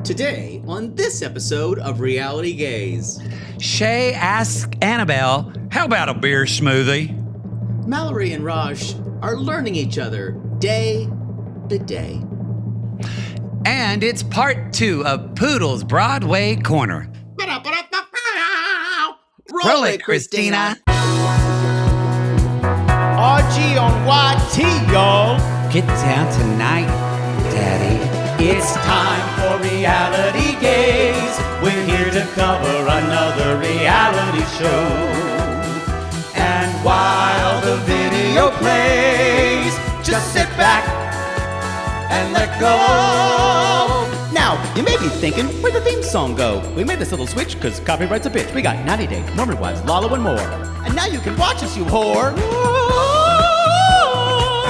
Today, on this episode of RealityGays, Shea asks Annabelle, how about a beer smoothie? Mallorie and Raj are learning each other day to day. And it's part 2 of Poodle's Broadway Corner. Roll it, Christina. RG on YT, y'all. Get down tonight, Daddy. It's time for Reality Gays. We're here to cover another reality show. And while the video plays, just sit back and let go. Now, you may be thinking, where'd the theme song go? We made this little switch because copyright's a bitch. We got 90 Day, Mormon Wives, Lala, and more. And now you can watch us, you whore.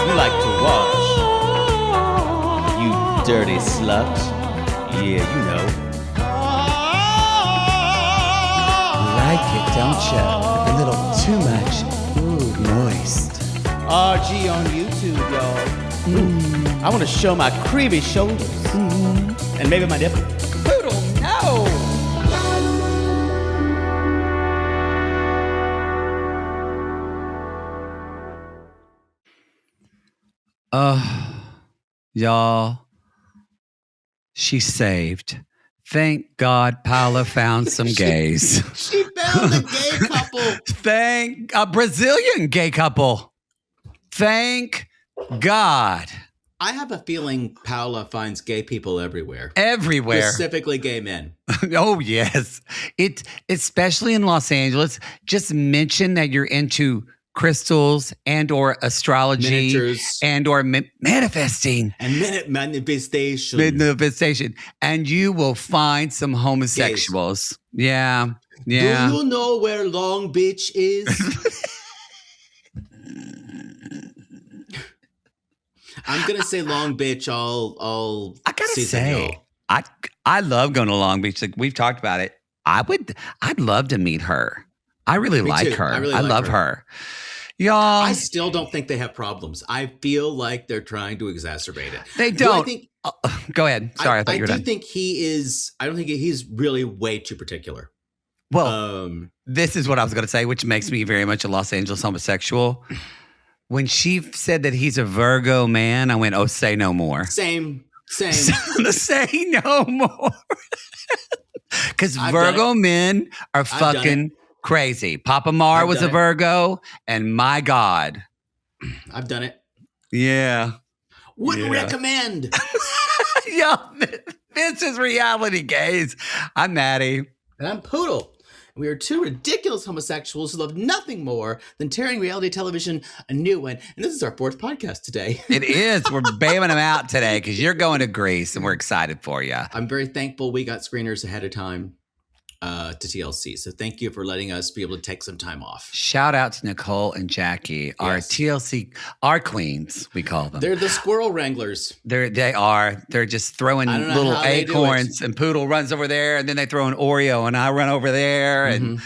You like to watch. You dirty slut. Yeah, you know. Like it, don't you? A little too much. Ooh, moist. RG on YouTube, y'all. Ooh, I want to show my creamy shoulders. And maybe my nipple. Poodle, no! Y'all, she's saved. Thank God Paula found some gays. She found a gay couple. Thank a Brazilian gay couple. Thank God. I have a feeling Paula finds gay people everywhere. Everywhere. Specifically gay men. Oh, yes. Especially in Los Angeles. Just mention that you're into crystals and or astrology. Miniatures. And or manifesting. And manifestation. Manifestation. And you will find some homosexuals. Gays. Yeah. Yeah. Do you know where Long Beach is? I'm gonna say Long Beach all I gotta season, say, y'all. I love going to Long Beach. Like we've talked about it. I'd love to meet her. I really like too. her. I really I like love her. her. Y'all. I still don't think they have problems. I feel like they're trying to exacerbate it. They don't. Go ahead. Sorry, I thought you were done. I don't think he's really way too particular. Well, this is what I was going to say, which makes me very much a Los Angeles homosexual. When she said that he's a Virgo man, I went, oh, say no more. Same. Say no more. Because Virgo men are fucking crazy. Papa Mar was a Virgo, and my God. I've done it. Yeah. Wouldn't recommend. Yo, this is Reality Gays. I'm Mattie. And I'm Poodle. We are two ridiculous homosexuals who love nothing more than tearing reality television a new one. And this is our 4th podcast today. It is. We're bamming them out today because you're going to Greece and we're excited for you. I'm very thankful we got screeners ahead of time to TLC. So thank you for letting us be able to take some time off. Shout out to Nicole and Jackie, our TLC, our queens, we call them. They're the squirrel wranglers. They are. They're just throwing little acorns, and Poodle runs over there, and then they throw an Oreo, and I run over there, and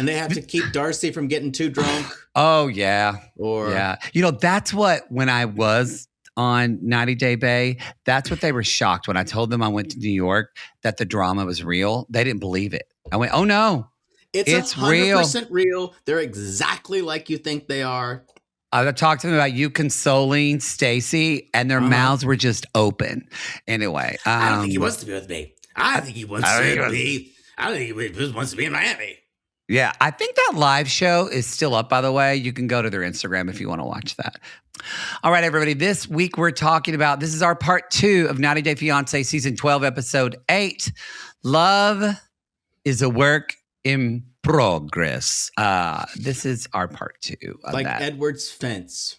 they have to keep Darcy from getting too drunk. Oh yeah, yeah. You know, that's what when I was on 90 Day Bay, that's what they were shocked when I told them I went to New York that the drama was real. They didn't believe it. I went, oh no, it's 100% real. They're exactly like you think they are. I talked to them about you consoling Stacy, and their mouths were just open. Anyway, I don't think he wants to be with me. I think he wants to be. I don't think he wants to be in Miami. Yeah, I think that live show is still up, by the way. You can go to their Instagram if you want to watch that. All right, everybody. This week we're talking about, this is our part 2 of 90 Day Fiance season 12, episode 8. Love is a work in progress. This is our part 2 of like that. Edward's fence.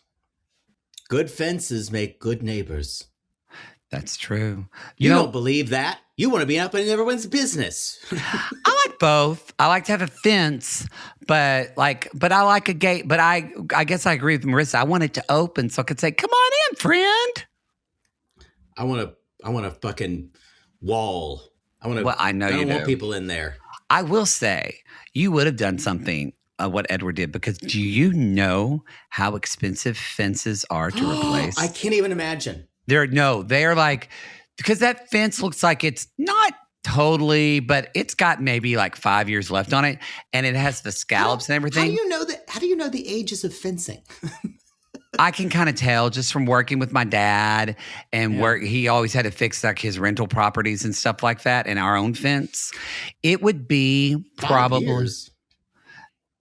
Good fences make good neighbors. That's true. You don't believe that? You want to be up in everyone's business. I like both. I like to have a fence, but I like a gate. But I guess I agree with Marissa. I want it to open so I could say, "Come on in, friend." I want a fucking wall. I want to. Well, I know you don't want do. people in there. I will say you would have done something. What Edward did, because do you know how expensive fences are to replace? I can't even imagine. They are like because that fence looks like it's not totally, but it's got maybe like 5 years left on it, and it has the scallops and everything. How do you know that? How do you know the ages of fencing? I can kind of tell just from working with my dad and work. He always had to fix like his rental properties and stuff like that, and our own fence. It would be 5 probably. years.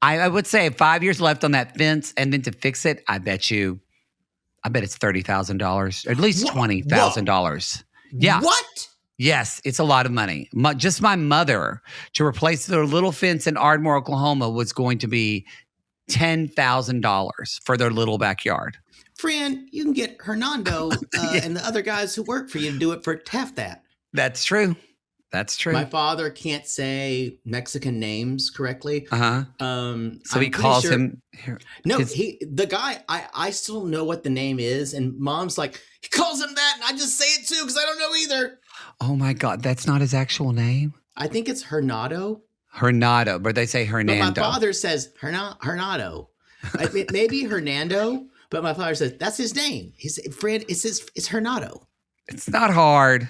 I would say 5 years left on that fence, and then to fix it, I bet it's $30,000, or at least $20,000. Yeah. What? Yes, it's a lot of money. Just my mother to replace their little fence in Ardmore, Oklahoma was going to be $10,000 for their little backyard. Fran, you can get Hernando and the other guys who work for you to do it for half that. That's true. That's true. My father can't say Mexican names correctly. So he calls him. No, the guy. I still know what the name is, and Mom's like, he calls him that, and I just say it too because I don't know either. Oh my God, that's not his actual name. I think it's Hernando. Hernando, but they say Hernando. But my father says Hernando. Maybe Hernando, but my father says that's his name. His friend. It's Hernando. It's not hard.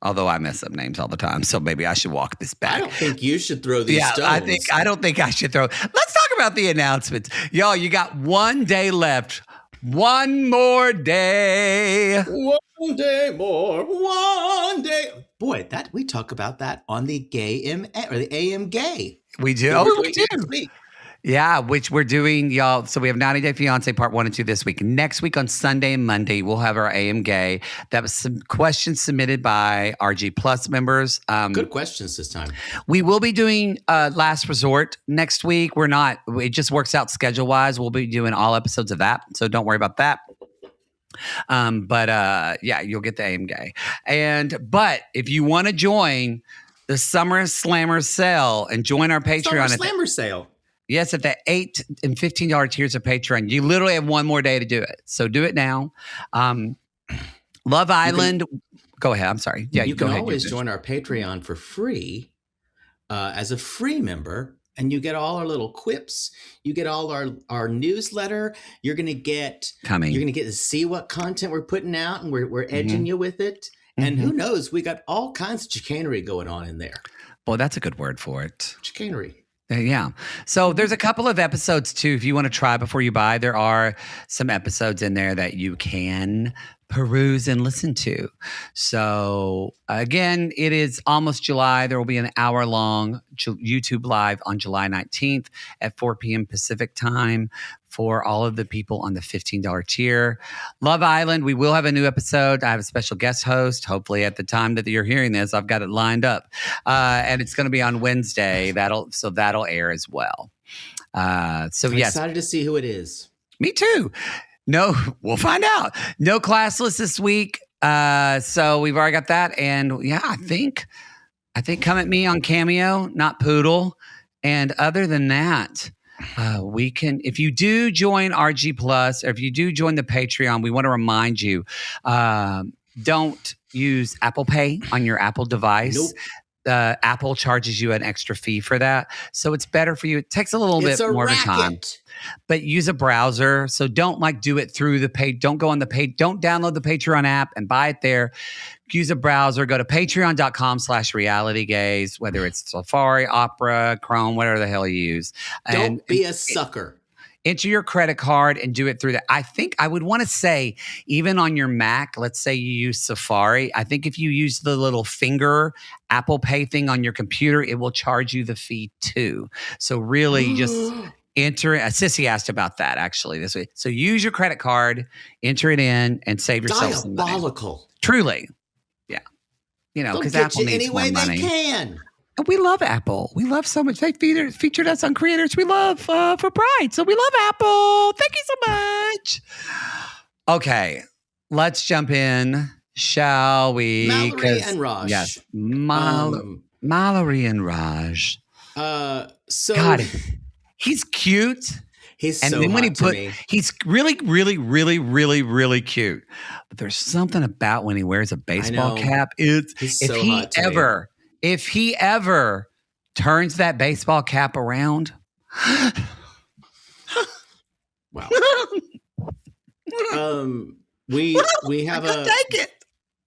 Although I mess up names all the time, so maybe I should walk this back. I don't think you should throw these stones. I don't think I should throw. Let's talk about the announcements. Y'all, you got 1 day left. One more day. 1 day more. 1 day. Boy, we talk about that on the the AM Gay. We do. Oh, we do. Yeah, which we're doing, y'all. So we have 90 Day Fiancé Part 1 and 2 this week. Next week on Sunday and Monday, we'll have our AM Gay. That was some questions submitted by RG Plus members. Good questions this time. We will be doing Last Resort next week. It just works out schedule-wise. We'll be doing all episodes of that, so don't worry about that. Yeah, you'll get the AM Gay. But if you want to join the Summer Slammer sale and join our Patreon. Summer Slammer sale. Yes, at the $8 and $15 tiers of Patreon. You literally have one more day to do it. So do it now. Love Island. Go ahead. I'm sorry. Yeah, you can always join our Patreon for free as a free member. And you get all our little quips. You get all our newsletter. You're going to get to see what content we're putting out. And we're edging you with it. And who knows? We got all kinds of chicanery going on in there. Boy, that's a good word for it. Chicanery. Yeah. So there's a couple of episodes too. If you want to try before you buy, there are some episodes in there that you can peruse and listen to. So again, it is almost July. There will be an hour-long YouTube live on July 19th at 4 p.m. Pacific time for all of the people on the $15 tier. Love Island, we will have a new episode. I have a special guest host. Hopefully at the time that you're hearing this, I've got it lined up. And it's going to be on Wednesday. That'll air as well. I'm excited to see who it is. Me too. No, we'll find out. No classless this week. So we've already got that. And yeah, I think come at me on Cameo, not Poodle. And other than that, we can, if you do join RG Plus, or if you do join the Patreon, we want to remind you, don't use Apple Pay on your Apple device. Nope. Apple charges you an extra fee for that. So it's better for you. It takes a little bit more of time. But use a browser. So don't do it through the page. Don't go on the page. Don't download the Patreon app and buy it there. Use a browser. Go to patreon.com/realitygays, whether it's Safari, Opera, Chrome, whatever the hell you use. Don't be a sucker. Enter your credit card and do it through that. I think I would want to say, even on your Mac, let's say you use Safari. I think if you use the little finger Apple Pay thing on your computer, it will charge you the fee too. So really just enter it. Sissy asked about that actually this week. So use your credit card, enter it in, and save yourself some money. Diabolical. Truly. Yeah. Because Apple needs more money. They can. And we love Apple. We love so much. They featured us on Creators We Love for Pride. So we love Apple. Thank you so much. Okay. Let's jump in, shall we? Mallorie and Raj. Yes. Mallorie and Raj. God, he's cute. He's so hot to me. He's really, really, really, really, really cute. But there's something about when he wears a baseball cap. He's so hot to me. If he ever turns that baseball cap around, wow. We have take it.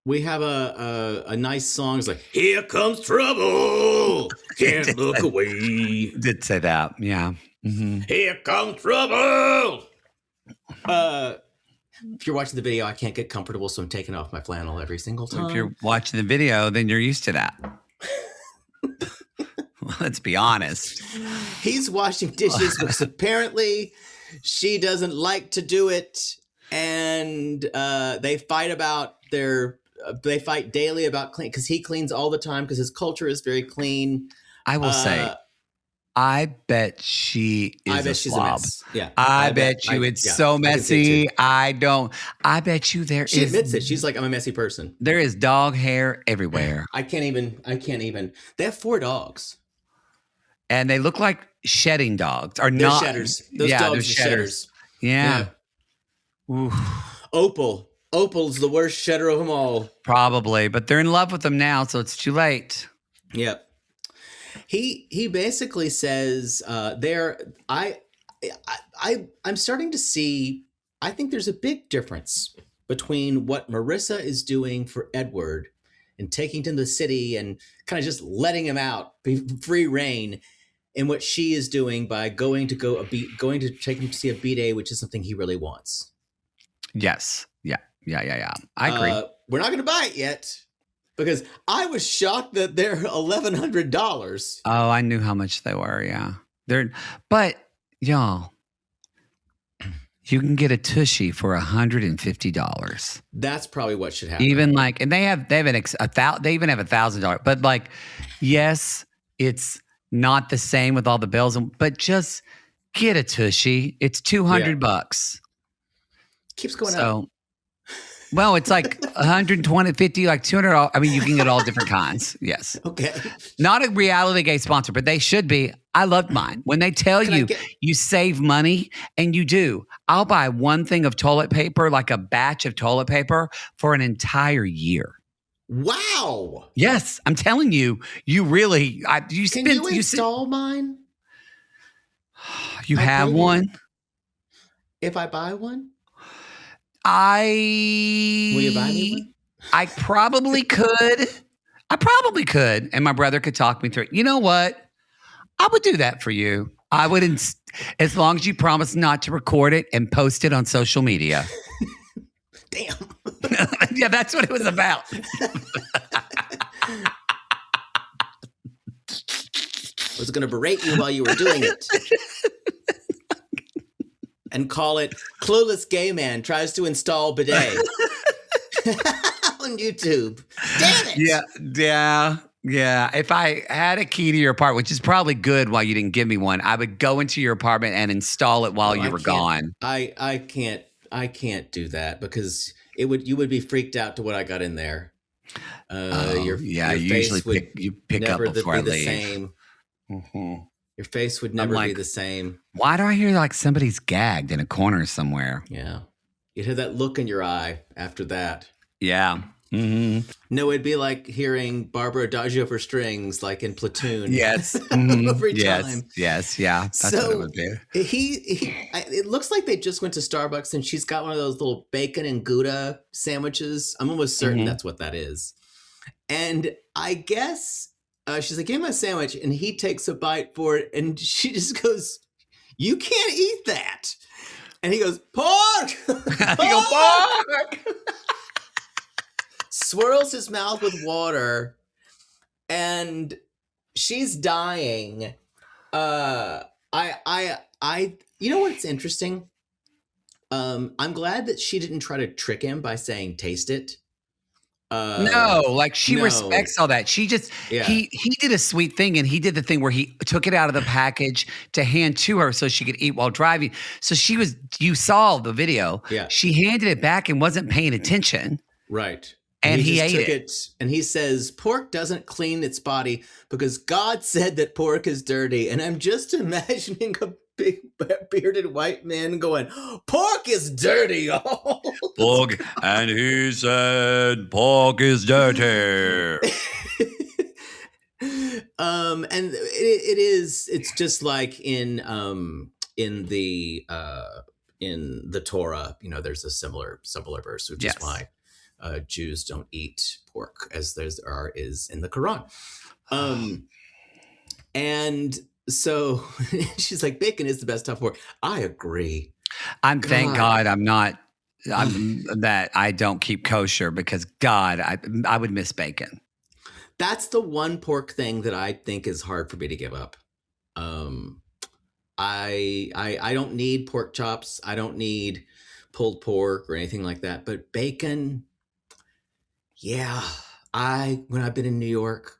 we have a nice song. It's like, here comes trouble. Can't look away. Did say that. Yeah. Mm-hmm. Here comes trouble. If you're watching the video, I can't get comfortable, so I'm taking off my flannel every single time. If you're watching the video, then you're used to that. Let's be honest. He's washing dishes because apparently she doesn't like to do it, and they fight daily about clean because he cleans all the time because his culture is very clean. I will say, I bet she is a slob. A mess. Yeah, I bet you it's so messy. I bet you she admits it. She's like, I'm a messy person. There is dog hair everywhere. I can't even. They have 4 dogs. And they look like shedding dogs. They're shedders. Those dogs are shedders. Yeah. Opal's the worst shedder of them all. Probably, but they're in love with them now, so it's too late. Yep. He basically says I'm starting to see, I think there's a big difference between what Marissa is doing for Edward and taking him to the city and kind of just letting him out, free reign, and what she is doing by going to take him to see a B-Day, which is something he really wants. Yes. Yeah. I agree. We're not going to buy it yet because I was shocked that they're $1,100. Oh, I knew how much they were. Yeah. But y'all, you can get a tushy for $150. That's probably what should happen. Even and they even have $1,000. But yes, it's not the same with all the bells, but just get a tushy. It's $200. Keeps going up. Well, it's like 120, 50, like $200. I mean, you can get all different kinds. Yes. Okay. Not a reality gay sponsor, but they should be. I loved mine. When they tell you save money, and you do. I'll buy one thing of toilet paper, like a batch of toilet paper, for an entire year. Wow. Yes. I'm telling you, you really, Can you install mine? You have one? If I buy one? Will you buy me one? I probably could. And my brother could talk me through it. You know what? I would do that for you. I would, as long as you promise not to record it and post it on social media. Damn. Yeah, that's what it was about. I was going to berate you while you were doing it. And call it Clueless Gay Man Tries to Install Bidet. On YouTube. Damn it. Yeah. If I had a key to your apartment, which is probably good while you didn't give me one, I would go into your apartment and install it while you were gone. I can't do that because you would be freaked out to what I got in there. Your face would pick up before I leave. The same. Mm-hmm. Your face would never be the same. Why do I hear like somebody's gagged in a corner somewhere? Yeah. You'd have that look in your eye after that. Yeah. Mm-hmm. No, it'd be like hearing Barbara Adagio for strings, like in Platoon. Yes. Every time. Yes. Yeah. That's what it would be. It looks like they just went to Starbucks and she's got one of those little bacon and Gouda sandwiches. I'm almost certain that's what that is. And I guess she's like, give me my sandwich. And he takes a bite for it. And she just goes, you can't eat that. And he goes, pork! Pork! Swirls his mouth with water. And she's dying. You know what's interesting? I'm glad that she didn't try to trick him by saying, taste it. She respects all that. She just, he did a sweet thing, and he did the thing where he took it out of the package to hand to her so she could eat while driving. So you saw the video. Yeah. She handed it back and wasn't paying attention. Right. And he ate it. And he says, pork doesn't clean its body because God said that pork is dirty. And I'm just imagining a big bearded white man going, pork is dirty, y'all. Pork, and he said, pork is dirty. And it's just like in the Torah, there's a similar verse, which is why Jews don't eat pork, as is in the Quran. And so she's like, bacon is the best type of pork. I agree. Thank God I'm not. That I don't keep kosher, because God, I would miss bacon. That's the one pork thing that I think is hard for me to give up. I don't need pork chops. I don't need pulled pork or anything like that. But bacon, yeah. When I've been in New York,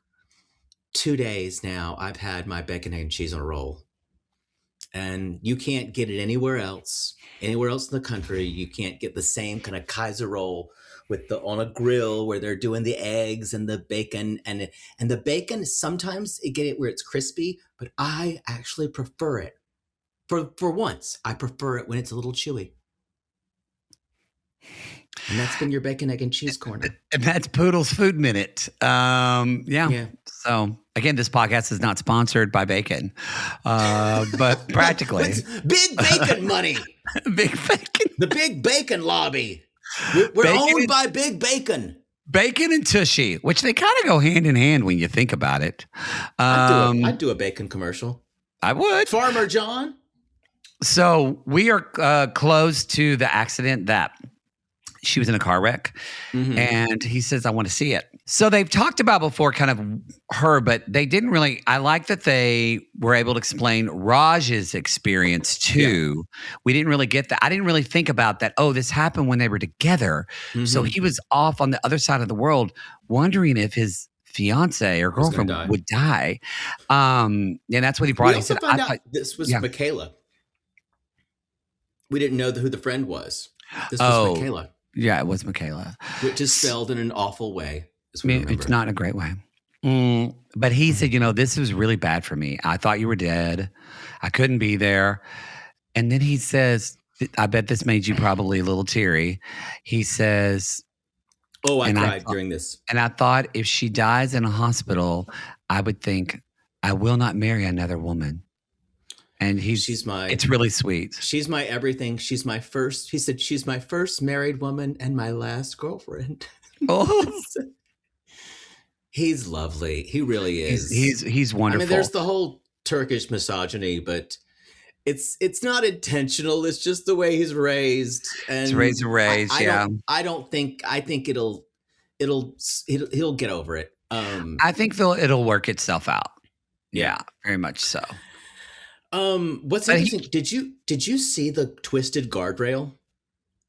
2 days now, I've had my bacon, egg, and cheese on a roll. And you can't get it anywhere else in the country. You can't get the same kind of Kaiser roll on a grill where they're doing the eggs and the bacon, and the bacon, sometimes you get it where it's crispy, but I actually prefer it. For once, I prefer it when it's a little chewy. And that's been your bacon, egg, and cheese corner. And that's Poodle's Food Minute. Yeah. So again, this podcast is not sponsored by bacon, but practically. Big bacon money. Big bacon. The big bacon lobby. We're owned by Big Bacon. Bacon and Tushy, which they kind of go hand in hand when you think about it. I'd do a bacon commercial. I would. Farmer John. So we are close to the accident that she was in a car wreck, and he says, I want to see it. So they've talked about before kind of her, but they didn't really, I like that they were able to explain Raj's experience too. Yeah. We didn't really get that. I didn't really think about that. Oh, this happened when they were together. So he was off on the other side of the world wondering if his fiance or girlfriend would die. And that's what he brought. We also found out this was Michaela. We didn't know who the friend was. This was Michaela. Yeah, it was Michaela. Which is spelled in an awful way. It's not in a great way. But he said, this was really bad for me. I thought you were dead. I couldn't be there. And then he says, I bet this made you probably a little teary. He says, I cried during this. And I thought, if she dies in a hospital, I would think, I will not marry another woman. And it's really sweet. She's my everything. He said, she's my first married woman and my last girlfriend. Oh. He's lovely. He really is. He's wonderful. I mean, there's the whole Turkish misogyny, but it's not intentional. It's just the way he's raised. And he's raised. I think he'll get over it. I think it'll work itself out. Yeah, very much so. What's interesting? Did you see the twisted guardrail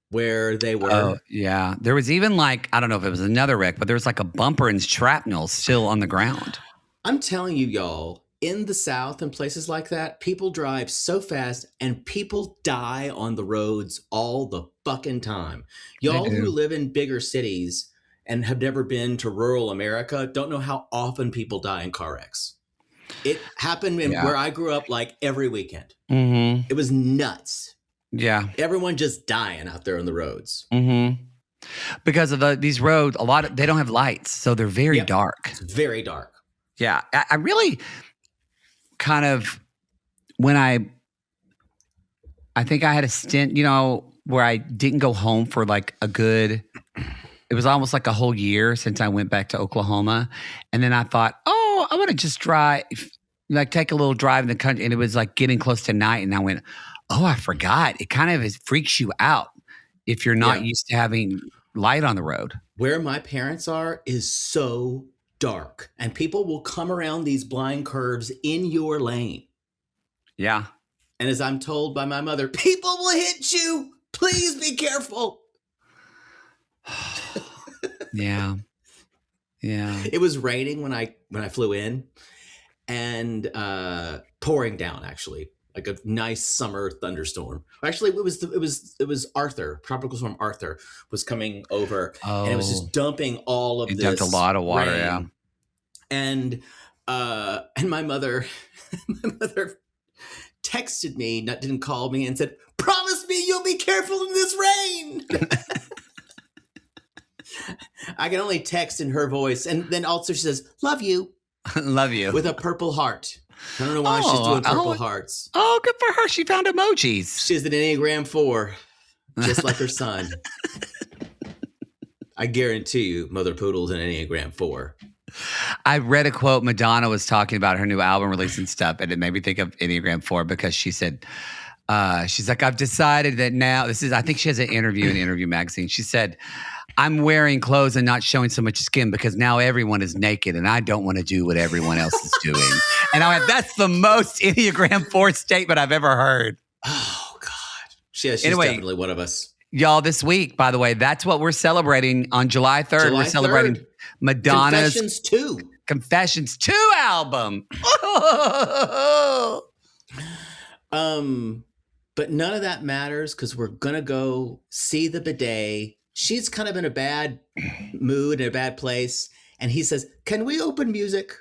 where they were? Oh, yeah. There was even I don't know if it was another wreck, but there was a bumper and shrapnel still on the ground. I'm telling you, y'all, in the South and places like that, people drive so fast and people die on the roads all the fucking time. Y'all who live in bigger cities and have never been to rural America don't know how often people die in car wrecks. It happened where I grew up every weekend. Mm-hmm. It was nuts. Yeah. Everyone just dying out there on the roads. Mm-hmm. Because of these roads, they don't have lights, so they're very dark. It's very dark. Yeah. I really kind of, when I think I had a stint, where I didn't go home for it was almost a whole year since I went back to Oklahoma. And then I thought, I want to just drive, take a little drive in the country. And it was getting close to night. And I went, I forgot. It kind of freaks you out if you're not used to having light on the road. Where my parents are is so dark. And people will come around these blind curves in your lane. Yeah. And as I'm told by my mother, people will hit you. Please be careful. Yeah. It was raining when I flew in, and pouring down, actually, like a nice summer thunderstorm. Actually, it was Arthur, Tropical Storm Arthur was coming over, and it was just dumping all of this. It dumped a lot of water, rain. And my mother texted me, didn't call me, and said, "Promise me you'll be careful in this rain." I can only text in her voice. And then also she says, "Love you." Love you. With a purple heart. I don't know why she's doing purple hearts. Oh, good for her. She found emojis. She's an Enneagram 4, just like her son. I guarantee you, Mother Poodle's an Enneagram 4. I read a quote. Madonna was talking about her new album release and stuff, and it made me think of Enneagram 4 because she said, she's like, I've decided that now, I think she has an interview in Interview Magazine. She said, I'm wearing clothes and not showing so much skin because now everyone is naked and I don't want to do what everyone else is doing. And I went, that's the most Enneagram 4 statement I've ever heard. Oh, God. She's definitely one of us. Y'all, this week, by the way, that's what we're celebrating on July 3rd. We're celebrating Madonna's Confessions 2 album. But none of that matters because we're going to go see the bidet. She's kind of in a bad mood, in a bad place. And he says, can we open music?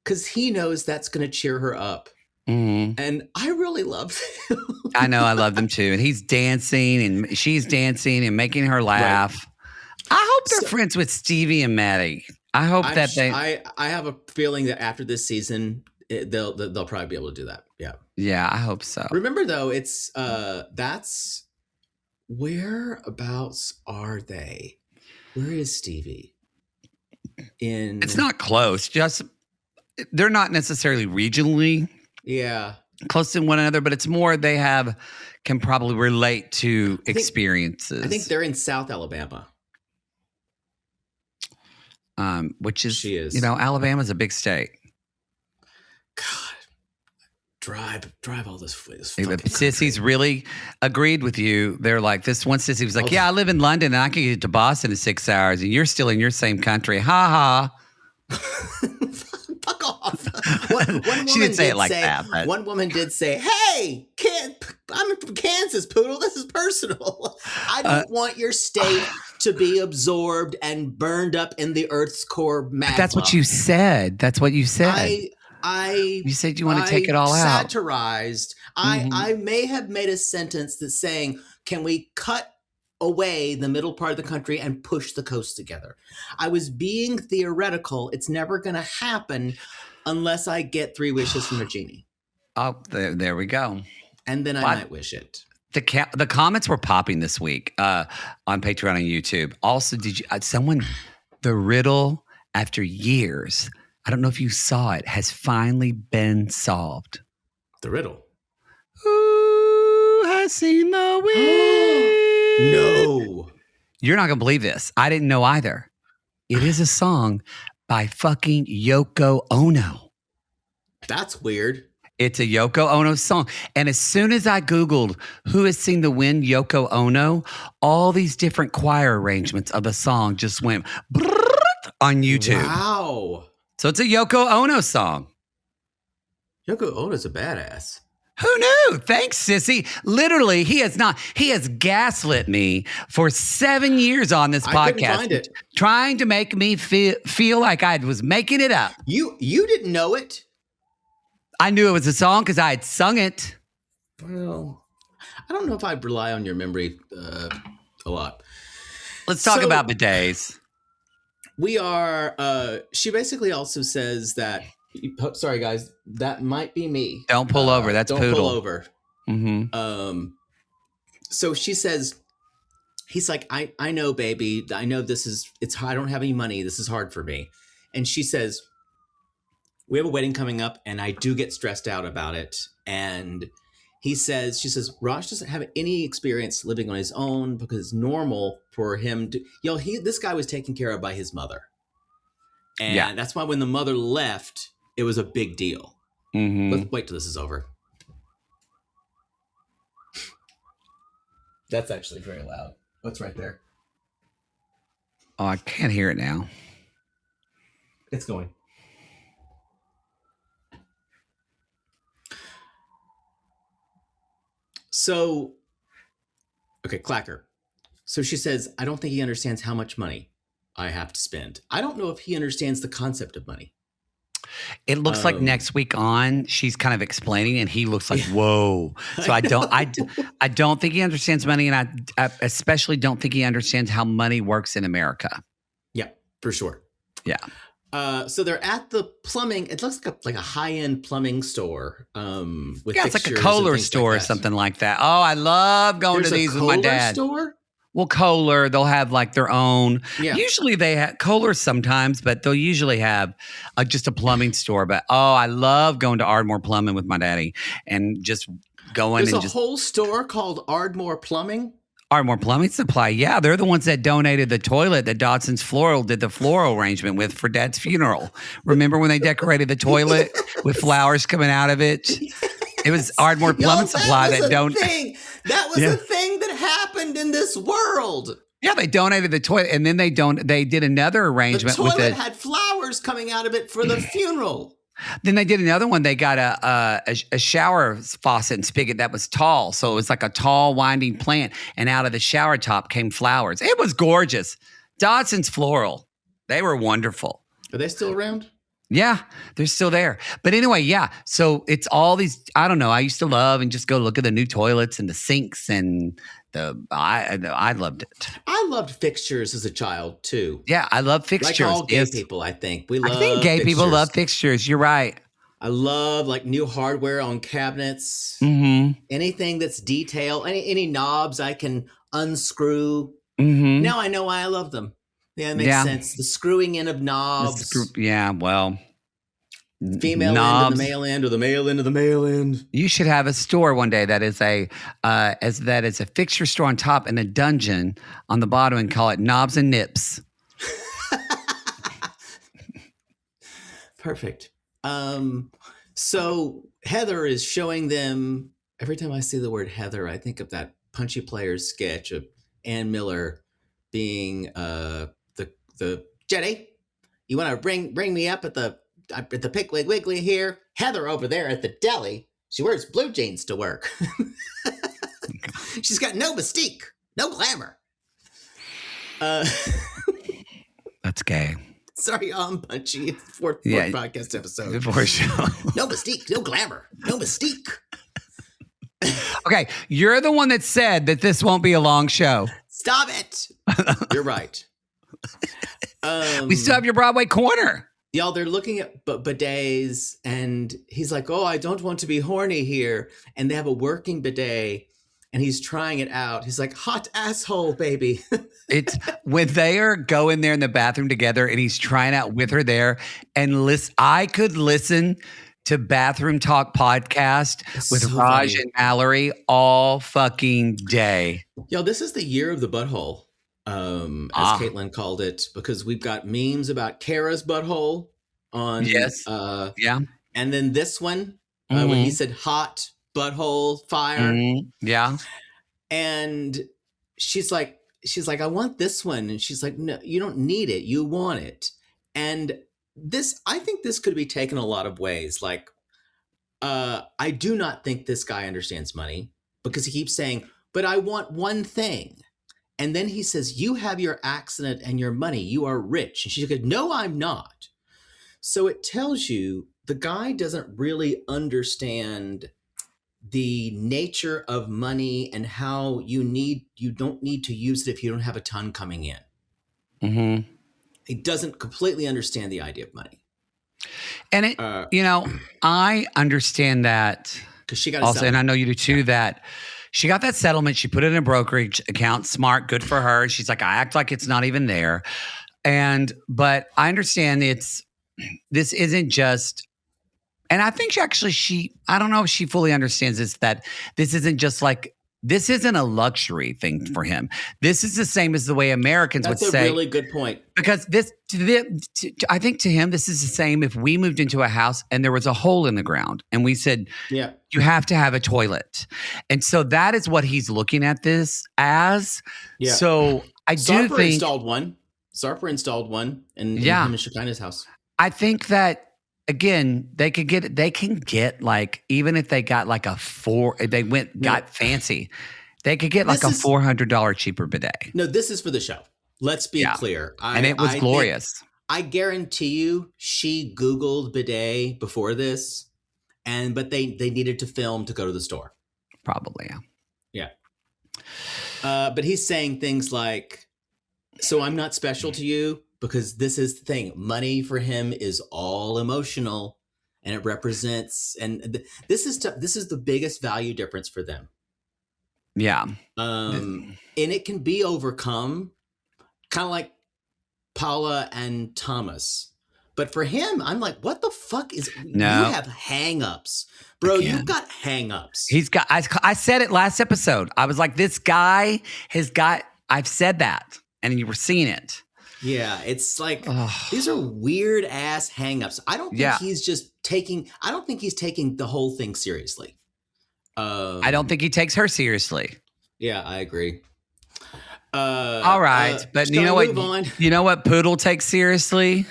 Because he knows that's going to cheer her up. Mm-hmm. And I really love him. I know, I love them too. And he's dancing and she's dancing and making her laugh. Right. I hope they're friends with Stevie and Mattie. I hope I have a feeling that after this season, they'll probably be able to do that. Yeah. Yeah, I hope so. Remember though, it's that's whereabouts are they? Where is Stevie? It's not close. Just they're not necessarily regionally close to one another, but it's more they can probably relate to experiences. I think they're in South Alabama. Which is, Alabama's a big state. God, drive all this. Sissies really agreed with you. They're like, this one sissy was like, yeah, I live in London and I can get to Boston in 6 hours and you're still in your same country. Ha ha. Fuck off. One she didn't say it like that. But. One woman did say, hey, I'm from Kansas, Poodle. This is personal. I don't want your state to be absorbed and burned up in the Earth's core magma. That's what you said. That's what you said. You said you want to take it all out. Satirized. I may have made a sentence that's saying, can we cut away the middle part of the country and push the coast together? I was being theoretical. It's never going to happen unless I get 3 wishes from a genie. Oh, there we go. And then I might wish it. The comments were popping this week on Patreon and YouTube. Also, did you the riddle after years, I don't know if you saw it, has finally been solved. The riddle. Who has seen the wind? No. You're not going to believe this. I didn't know either. It is a song by fucking Yoko Ono. That's weird. It's a Yoko Ono song. And as soon as I Googled who has seen the wind, Yoko Ono, all these different choir arrangements of the song just went on YouTube. Wow. So it's a Yoko Ono song. Yoko Ono's a badass. Who knew? Thanks, sissy. Literally, he has gaslit me for 7 years on this podcast. I couldn't find it. Trying to make me feel like I was making it up. You didn't know it? I knew it was a song because I had sung it. Well, I don't know if I rely on your memory a lot. Let's talk about bidets. We are, she basically also says that, sorry guys, that might be me. Don't pull over. That's don't Poodle. Pull over. Mm-hmm. So she says, he's like, I know, baby. I know I don't have any money. This is hard for me. And she says, we have a wedding coming up and I do get stressed out about it. And she says, Raj doesn't have any experience living on his own because it's normal for him to, this guy was taken care of by his mother. And that's why when the mother left, it was a big deal. Mm-hmm. Let's wait till this is over. That's actually very loud. What's right there? Oh, I can't hear it now. It's going. So, okay, Clacker. So she says, I don't think he understands how much money I have to spend. I don't know if he understands the concept of money. It looks like next week on, she's kind of explaining, and he looks like, whoa. So I don't think he understands money, and I especially don't think he understands how money works in America. Yeah, for sure. Yeah. So they're at the plumbing. It looks like a high-end plumbing store. With it's like a Kohler store or something like that. Oh, I love going to these with my dad. Store? Well, Kohler, they'll have like their own. Yeah. Usually they have Kohler sometimes, but they'll usually have just a plumbing store. But I love going to Ardmore Plumbing with my daddy and just going. There's a whole store called Ardmore Plumbing. Ardmore Plumbing Supply. Yeah, they're the ones that donated the toilet that Dodson's Floral did the floral arrangement with for Dad's funeral. Remember when they decorated the toilet with flowers coming out of it? It was Ardmore Plumbing Supply that donated. That was a thing that happened in this world. Yeah, they donated the toilet, and then they did another arrangement. The toilet had flowers coming out of it for the funeral. Then they did another one. They got a shower faucet and spigot that was tall, so it was like a tall, winding plant, and out of the shower top came flowers. It was gorgeous. Dodson's Floral, they were wonderful. Are they still around? Yeah, they're still there. But anyway, yeah. So it's all these, I don't know. I used to love and just go look at the new toilets and the sinks and I loved it. I loved fixtures as a child too. Yeah, I love fixtures. Like all gay people, I think. I think gay people love fixtures. You're right. I love like new hardware on cabinets. Mm-hmm. Anything that's detailed, any knobs I can unscrew. Mm-hmm. Now I know why I love them. Yeah, it makes sense. The screwing in of knobs. Well. Female knobs. End of the male end or the male end of the male end. You should have a store one day that is a fixture store on top and a dungeon on the bottom and call it Knobs and Nips. Perfect. So Heather is showing them, every time I see the word Heather, I think of that Punchy Players sketch of Ann Miller being the Jenny, you want to bring me up at the Piggly Wiggly here? Heather over there at the deli. She wears blue jeans to work. She's got no mystique, no glamour. That's gay. Sorry, I'm Punchy. Fourth podcast episode. Before show. No mystique, no glamour, no mystique. Okay, you're the one that said that this won't be a long show. Stop it. You're right. We still have your Broadway corner. Y'all, they're looking at bidets, and he's like, oh, I don't want to be horny here. And they have a working bidet, and he's trying it out. He's like, hot asshole, baby. It's when they are going there in the bathroom together, and he's trying out with her there. And I could listen to Bathroom Talk podcast with so Raj funny. And Mallorie all fucking day. Yo, this is the year of the butthole, as Caitlin called it, because we've got memes about Kara's butthole on. Yes. Yeah. And then this one, when he said hot butthole fire. Mm-hmm. Yeah. And she's like, I want this one. And she's like, no, you don't need it. You want it. And I think this could be taken a lot of ways. Like, I do not think this guy understands money because he keeps saying, but I want one thing. And then he says, you have your accident and your money. You are rich. And she's like, no, I'm not. So it tells you the guy doesn't really understand the nature of money and how you don't need to use it if you don't have a ton coming in. Mm-hmm. He doesn't completely understand the idea of money. And it, I understand that. Because she got also, and I know you do too, that she got that settlement. She put it in a brokerage account. Smart, good for her. She's like, I act like it's not even there. But I understand this isn't just, and I think I don't know if she fully understands this, that this isn't just like, this isn't a luxury thing for him. This is the same as the way Americans would say. That's a really good point. Because I think to him, this is the same if we moved into a house and there was a hole in the ground and we said, you have to have a toilet. And so that is what he's looking at this as. Yeah. So I do think Sarper installed one in him and Shekinah's house. I think that, again, they can get like, even if they got like got fancy, they could get like a $400 cheaper bidet. No, this is for the show. Let's be clear. And it was glorious. I guarantee you she Googled bidet before this, but they needed to film to go to the store. Probably, yeah. But he's saying things like, so I'm not special to you? Because this is the thing. Money for him is all emotional, and it represents. And this is the biggest value difference for them. Yeah. And it can be overcome, kind of like Paula and Thomas. But for him, I'm like, what the fuck is... No. You have hang-ups. Bro, you've got hang-ups. He's got... I said it last episode. I was like, this guy has got... I've said that. And you were seeing it. Yeah, it's like, these are weird-ass hang-ups. I don't think he's just taking... I don't think he's taking the whole thing seriously. I don't think he takes her seriously. Yeah, I agree. All right, but you know what? You know what Poodle takes seriously?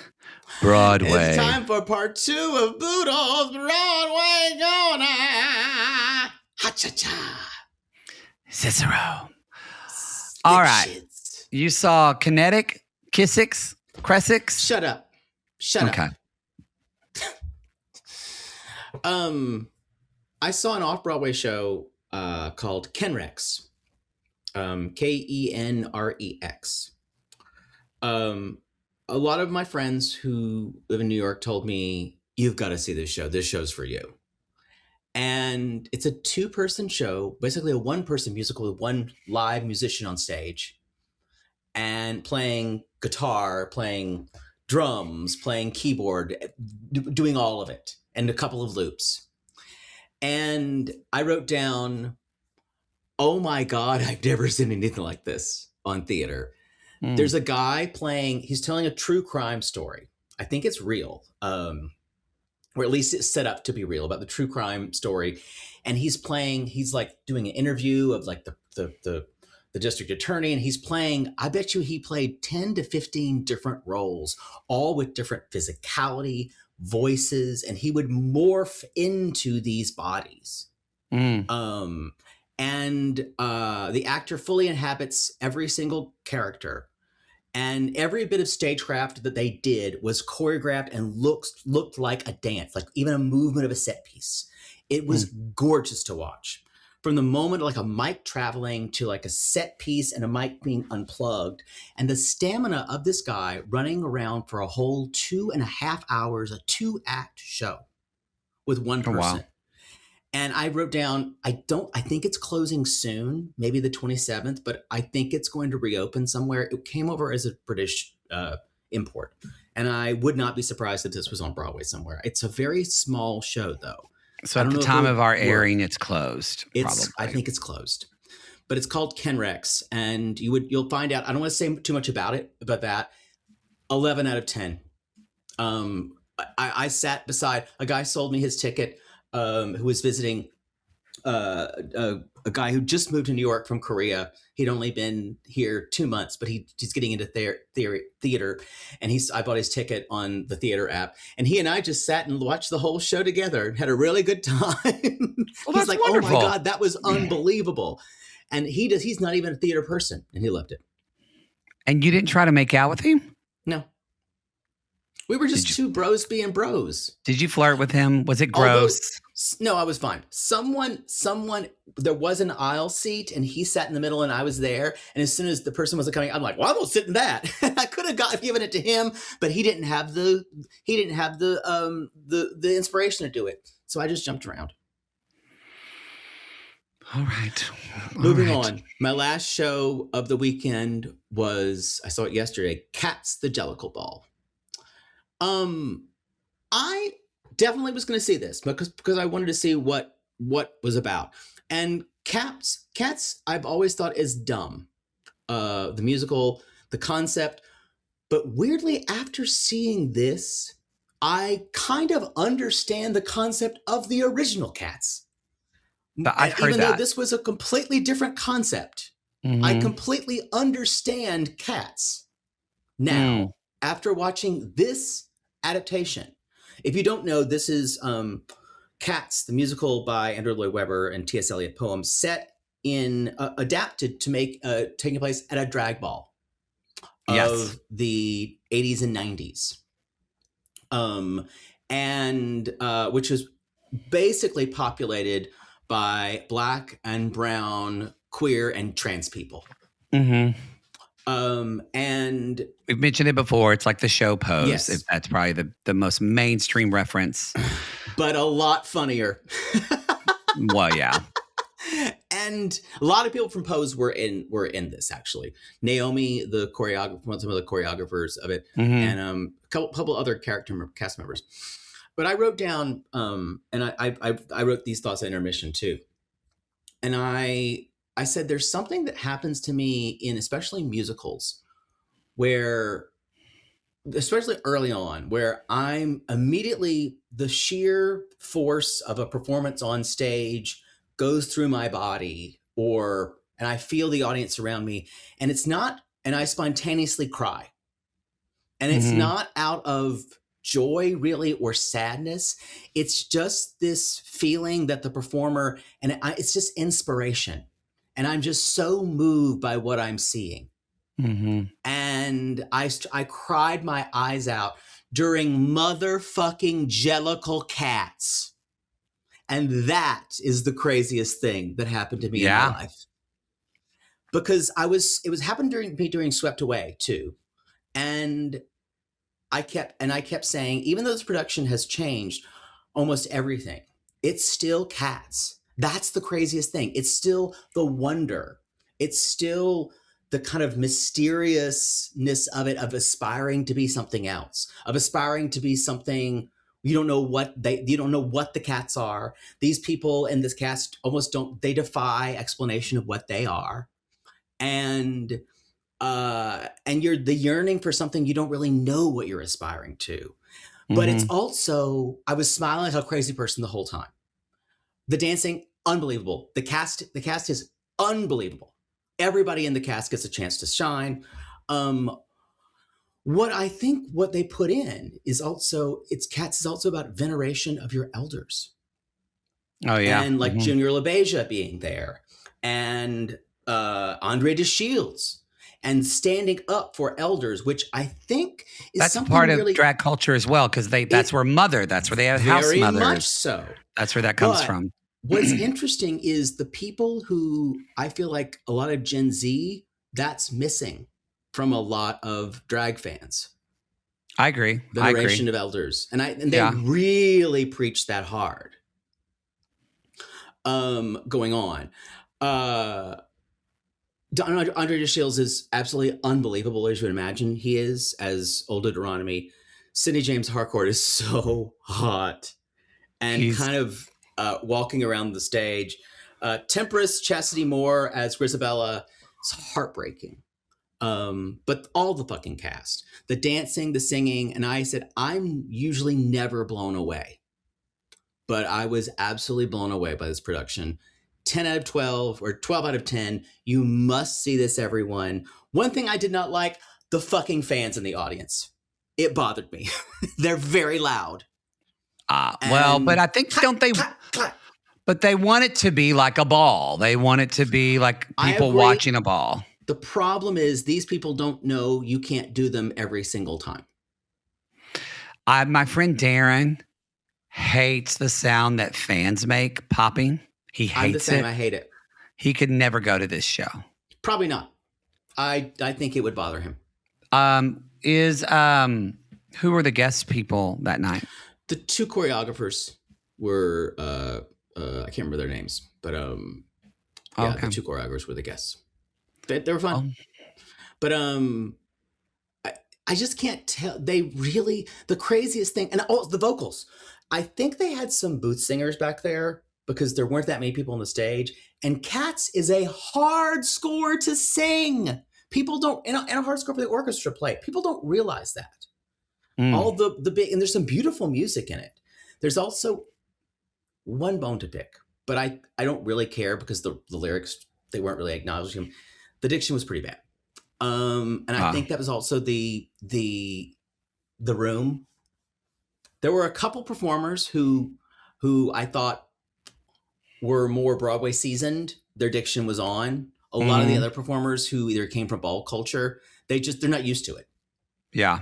Broadway. It's time for part 2 of Poodle's Broadway Gonna. Ha-cha-cha. Cicero. All right. You saw Kinetic, Kissix, Cressix? Shut up. Okay. I saw an off-Broadway show called Kenrex. Kenrex. A lot of my friends who live in New York told me, you've got to see this show. This show's for you. And it's a 2-person show, basically a 1-person musical with 1 live musician on stage and playing guitar, playing drums, playing keyboard, doing all of it, and a couple of loops. And I wrote down, oh my God, I've never seen anything like this on theater. There's a guy playing, he's telling a true crime story. I think it's real, or at least it's set up to be real, about the true crime story. And he's like doing an interview of like the district attorney, and he's playing, I bet you he played 10 to 15 different roles, all with different physicality, voices, and he would morph into these bodies. And the actor fully inhabits every single character, and every bit of stagecraft that they did was choreographed and looked like a dance, like even a movement of a set piece. It was gorgeous to watch. From the moment like a mic traveling to like a set piece and a mic being unplugged, and the stamina of this guy running around for a whole 2.5 hours, a 2-act show with 1 person. Wow. And I wrote down, I think it's closing soon, maybe the 27th, but I think it's going to reopen somewhere. It came over as a British import. And I would not be surprised if this was on Broadway somewhere. It's a very small show, though. So at the time of our airing, it's closed. Probably. I think it's closed. But it's called Kenrex. And you'll find out, I don't want to say too much about that. 11 out of 10. I sat beside, a guy sold me his ticket. Who was visiting a guy who just moved to New York from Korea. He'd only been here 2 months, but he's getting into theater, and I bought his ticket on the theater app, and he and I just sat and watched the whole show together and had a really good time. Well, He's like, wonderful. oh my God, that was unbelievable. And he's not even a theater person, and he loved it. And you didn't try to make out with him? No. We were just 2 bros being bros. Did you flirt with him? Was it gross? No, I was fine. Someone, there was an aisle seat and he sat in the middle and I was there. And as soon as the person wasn't coming, I'm like, well, I won't sit in that. I could have given it to him, but he didn't have the inspiration to do it. So I just jumped around. All right. Moving on. My last show of the weekend was, I saw it yesterday, Cats the Jellicle Ball. I definitely was going to see this because I wanted to see what was about. And Cats, I've always thought is dumb. The musical, the concept. But weirdly, after seeing this, I kind of understand the concept of the original Cats. I've heard even that. Though this was a completely different concept. I completely understand Cats now after watching this adaptation. If you don't know, this is Cats, the musical by Andrew Lloyd Webber and T.S. Eliot poem, set in adapted to make taking place at a drag ball of the 80s and 90s, and which was basically populated by Black and brown, queer, and trans people. And we've mentioned it before. It's like the show Pose. Yes. That's probably the most mainstream reference. But a lot funnier. Well, yeah. And a lot of people from Pose were in this, actually. Naomi, the choreographer, some of the choreographers of it, and a couple other cast members. But I wrote down, and I wrote these thoughts at intermission too. And I said, there's something that happens to me in especially musicals where, especially early on, where I'm immediately, the sheer force of a performance on stage goes through my body, and I feel the audience around me, and I spontaneously cry. And it's not out of joy really or sadness. It's just this feeling that the performer, it's just inspiration. And I'm just so moved by what I'm seeing. And I cried my eyes out during motherfucking Jellicle Cats. And that is the craziest thing that happened to me in my life. Because it happened during Swept Away too. And I kept saying, even though this production has changed almost everything, it's still Cats. That's the craziest thing. It's still the wonder. It's still the kind of mysteriousness of it, of aspiring to be something else, of aspiring to be something you don't know what the Cats are. These people in this cast they defy explanation of what they are. And you're the yearning for something you don't really know what you're aspiring to. But it's also, I was smiling like a crazy person the whole time. The dancing, unbelievable. The cast is unbelievable. Everybody in the cast gets a chance to shine. What they put in is also, Cats is also about veneration of your elders. Oh yeah. And like Junior LaBeija being there, and Andre DeShields, and standing up for elders, which I think is that's part of drag culture as well, because that's where they have house mothers. Very much so. That's where that comes from. What's interesting is the people who I feel like a lot of Gen Z, that's missing from a lot of drag fans. I agree. Veneration of elders. And they really preach that hard. Going on. Andre DeShields is absolutely unbelievable, as you would imagine he is, as Old Deuteronomy. Sidney James Harcourt is so hot. And kind of walking around the stage. Temperance Chastity Moore as Grisabella is heartbreaking. But all the fucking cast, the dancing, the singing. And I said, I'm usually never blown away, but I was absolutely blown away by this production. 10 out of 12 or 12 out of 10. You must see this, everyone. One thing I did not like, the fucking fans in the audience. It bothered me. They're very loud. Well, but I think, but they want it to be like a ball. They want it to be like people watching a ball. The problem is these people don't know you can't do them every single time. My friend Darren hates the sound that fans make popping. He hates it. I'm the same. I hate it. He could never go to this show. Probably not. I think it would bother him. Who were the guest people that night? The two choreographers were I can't remember their names, but the two choreographers were the guests. They were fun. But I just can't tell. They really, the craziest thing, and the vocals. I think they had some booth singers back there because there weren't that many people on the stage. And Cats is a hard score to sing. People don't, and a hard score for the orchestra play. People don't realize that. All the big, and there's some beautiful music in it. There's also one bone to pick, but I don't really care because the lyrics, they weren't really acknowledging them. The diction was pretty bad. And I think that was also the room. There were a couple performers who I thought were more Broadway seasoned. Their diction was on. A lot of the other performers who either came from ball culture, they're not used to it. Yeah.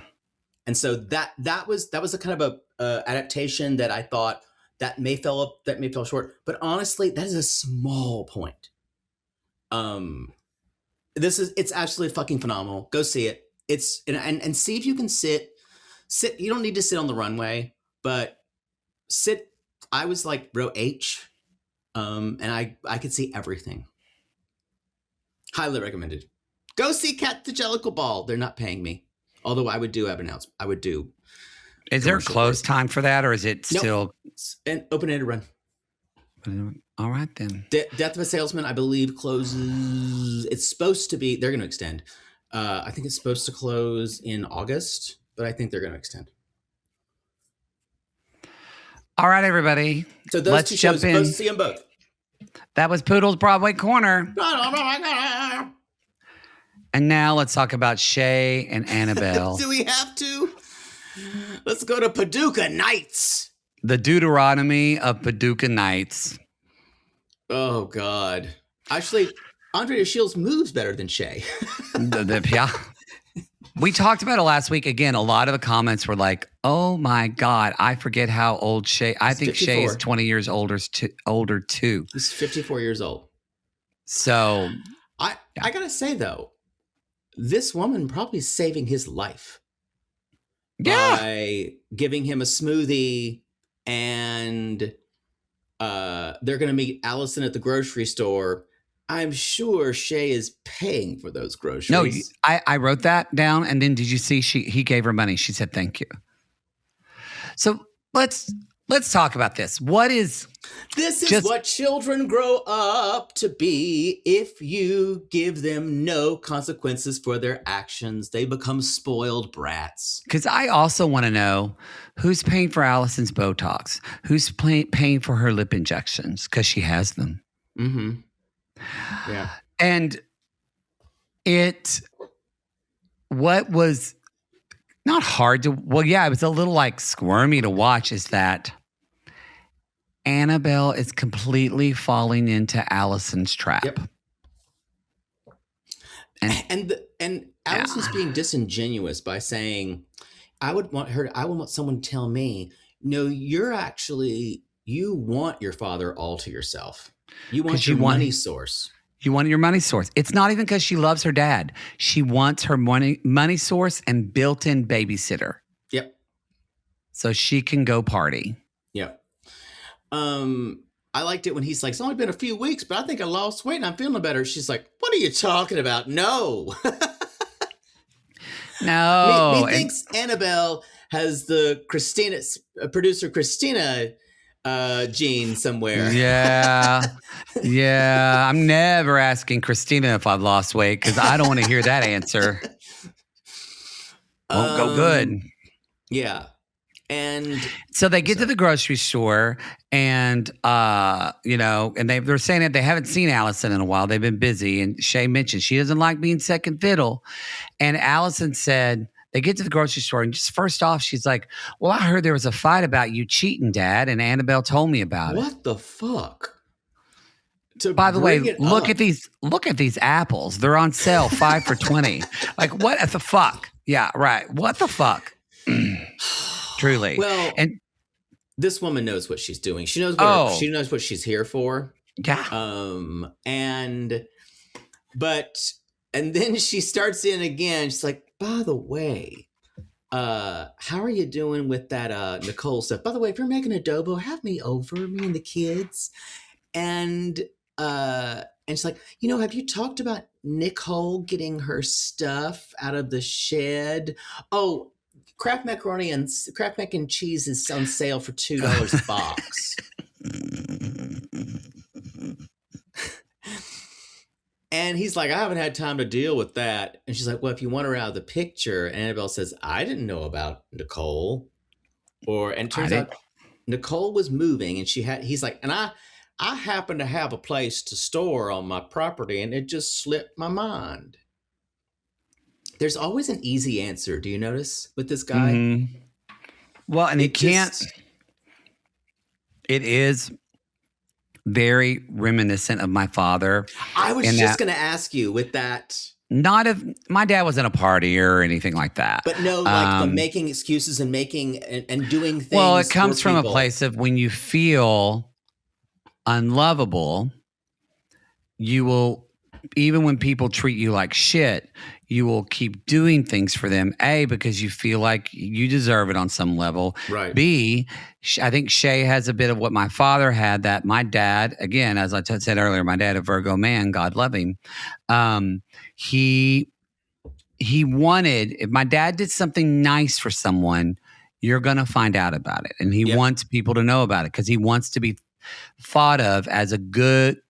And so that was a kind of a adaptation that I thought that may fall short. But honestly, that is a small point. It's absolutely fucking phenomenal. Go see it. It's and see if you can sit. You don't need to sit on the runway, but sit. I was like row H, and I could see everything. Highly recommended. Go see Cat the Jellicle Ball. They're not paying me. Although I would do have announcements. I would do. Is there a close time for that, or is it still it's an open-ended run? All right then. Death of a Salesman, I believe, closes. It's supposed to be. They're going to extend. I think it's supposed to close in August, but I think they're going to extend. All right, everybody. So let's jump in. Let's see them both. That was Poodle's Broadway Corner. And now let's talk about Shea and Annabelle. Do we have to? Let's go to Paducah Nights. The Deuteronomy of Paducah Nights. Oh, God. Actually, Andrea Shields moves better than Shea. Yeah. We talked about it last week. Again, a lot of the comments were like, oh, my God, I forget how old Shea. I think 54. Shea is 20 years older too. He's 54 years old. So I got to say, though, this woman probably saving his life by giving him a smoothie, and they're going to meet Allison at the grocery store. I'm sure Shea is paying for those groceries. No, I wrote that down, and then did you see he gave her money? She said thank you. So let's talk about this. This is what children grow up to be. If you give them no consequences for their actions, they become spoiled brats. Because I also want to know who's paying for Allison's Botox, who's paying for her lip injections, because she has them. Mm-hmm. Yeah. And what was not hard to, it was a little like squirmy to watch, is that Annabelle is completely falling into Allison's trap. Yep. And Allison's being disingenuous by saying, I would want someone to tell me, no, you want your father all to yourself. You want your money source. You want your money source. It's not even because she loves her dad. She wants her money source and built-in babysitter. Yep. So she can go party. Yep. I liked it when he's like, it's only been a few weeks, but I think I lost weight and I'm feeling better. She's like, what are you talking about? No. No. He thinks Annabelle has the producer Christina gene somewhere. Yeah. Yeah. I'm never asking Christina if I've lost weight because I don't want to hear that answer. Won't go good. Yeah. And so they get to the grocery store and, and they're saying that they haven't seen Allison in a while. They've been busy. And Shea mentioned she doesn't like being second fiddle. And Allison said, they get to the grocery store and just first off, she's like, well, I heard there was a fight about you cheating, Dad. And Annabelle told me about it. What the fuck? By the way, look at these apples. They're on sale, 5 for $20. Like, what the fuck? Yeah, right. What the fuck? Truly. Well, and this woman knows what she's doing. She knows what she's here for. Yeah. And then she starts in again. She's like, by the way, how are you doing with that Nicole stuff? By the way, if you're making adobo, have me over, me and the kids. And she's like, have you talked about Nicole getting her stuff out of the shed? Oh, Kraft mac and cheese is on sale for $2 a box. And he's like, I haven't had time to deal with that. And she's like, well, if you want her out of the picture, Annabelle says, I didn't know about Nicole. And it turns out Nicole was moving and he's like, and I happen to have a place to store on my property and it just slipped my mind. There's always an easy answer. Do you notice with this guy? Mm-hmm. Well, and it is very reminiscent of my father. I was just going to ask you with that. My dad wasn't a partier or anything like that. But no, like the making excuses and making and doing things. Well, it comes from a place of when you feel unlovable, you will, even when people treat you like shit, you will keep doing things for them. A, because you feel like you deserve it on some level. Right. B, I think Shea has a bit of what my father had, that my dad, again, as I said earlier, my dad, a Virgo man, God love him. He wanted, if my dad did something nice for someone, you're going to find out about it. And he wants people to know about it because he wants to be thought of as a good